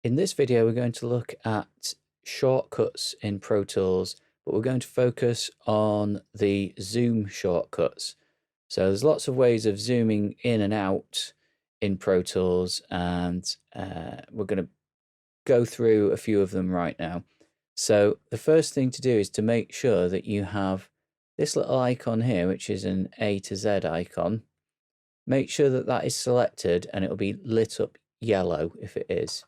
In this video, we're going to look at shortcuts in Pro Tools, but we're going to focus on the zoom shortcuts. So there's lots of ways of zooming in and out in Pro Tools, and we're going to go through a few of them right now. So the first thing to do is to make sure that you have this little icon here, which is an A to Z icon. Make sure that that is selected and it'll be lit up yellow if it is.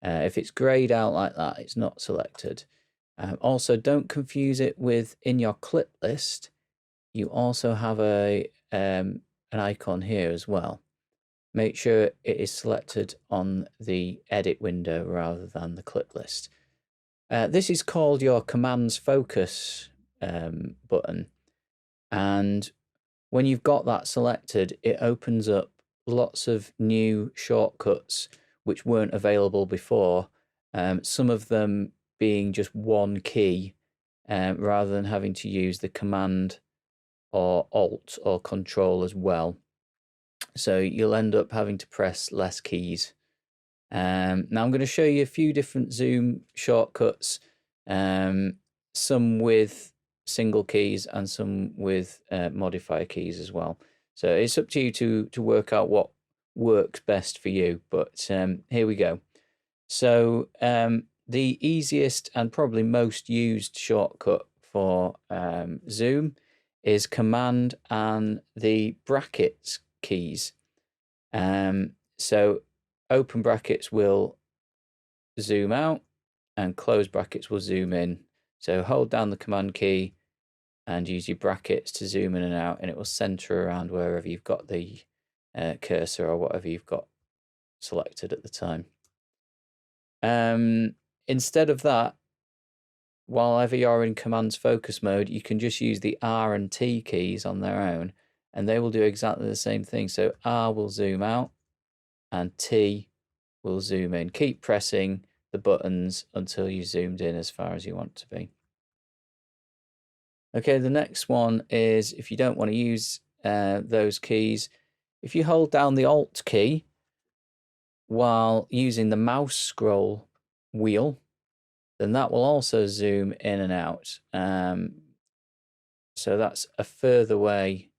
If it's grayed out like that, it's not selected. Also, don't confuse it with in your clip list. You also have an icon here as well. Make sure it is selected on the edit window rather than the clip list. This is called your commands focus button. And when you've got that selected, it opens up lots of new shortcuts which weren't available before. Some of them being just one key rather than having to use the command or alt or control as well. So you'll end up having to press less keys. Now I'm going to show you a few different zoom shortcuts, some with single keys and some with modifier keys as well. So it's up to you to work out what works best for you, but here we go. So the easiest and probably most used shortcut for zoom is command and the brackets keys. So open brackets will zoom out and close brackets will zoom in. So hold down the command key and use your brackets to zoom in and out, and it will center around wherever you've got the cursor or whatever you've got selected at the time. Instead of that, while you're in commands focus mode, you can just use the R and T keys on their own, and they will do exactly the same thing. So R will zoom out and T will zoom in. Keep pressing the buttons until you zoomed in as far as you want to be. Okay, the next one is if you don't want to use those keys, if you hold down the Alt key while using the mouse scroll wheel, then that will also zoom in and out. So that's a further way.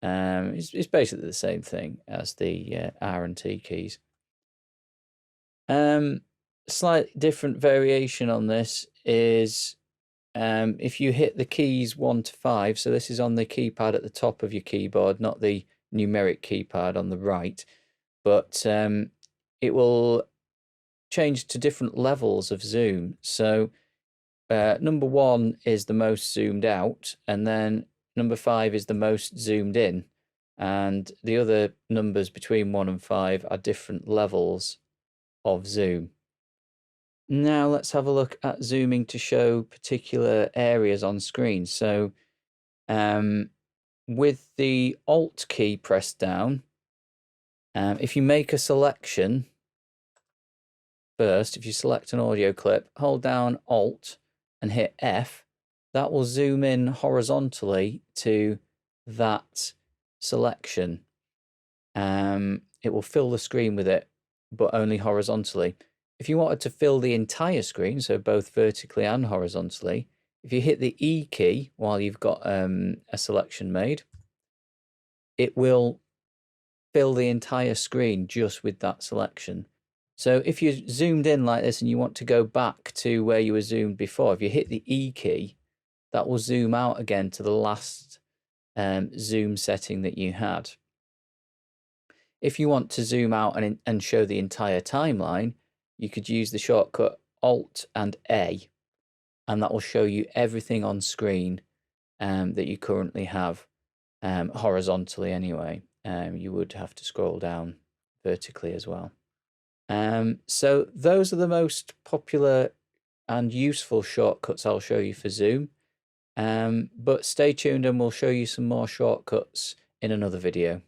It's basically the same thing as the R and T keys. Slightly different variation on this is if you hit the keys 1 to 5, so this is on the keypad at the top of your keyboard, not the numeric keypad on the right, but it will change to different levels of zoom. So number 1 is the most zoomed out, and then number 5 is the most zoomed in, and the other numbers between 1 and 5 are different levels of zoom. Now let's have a look at zooming to show particular areas on screen. So with the Alt key pressed down, if you make a selection first, if you select an audio clip, hold down Alt and hit F, that will zoom in horizontally to that selection. It will fill the screen with it, but only horizontally. If you wanted to fill the entire screen, so both vertically and horizontally, if you hit the E key while you've got a selection made, it will fill the entire screen just with that selection. So if you zoomed in like this and you want to go back to where you were zoomed before, if you hit the E key, that will zoom out again to the last zoom setting that you had. If you want to zoom out and show the entire timeline, you could use the shortcut Alt and A, and that will show you everything on screen that you currently have, horizontally anyway. You would have to scroll down vertically as well. So those are the most popular and useful shortcuts I'll show you for zoom. But stay tuned and we'll show you some more shortcuts in another video.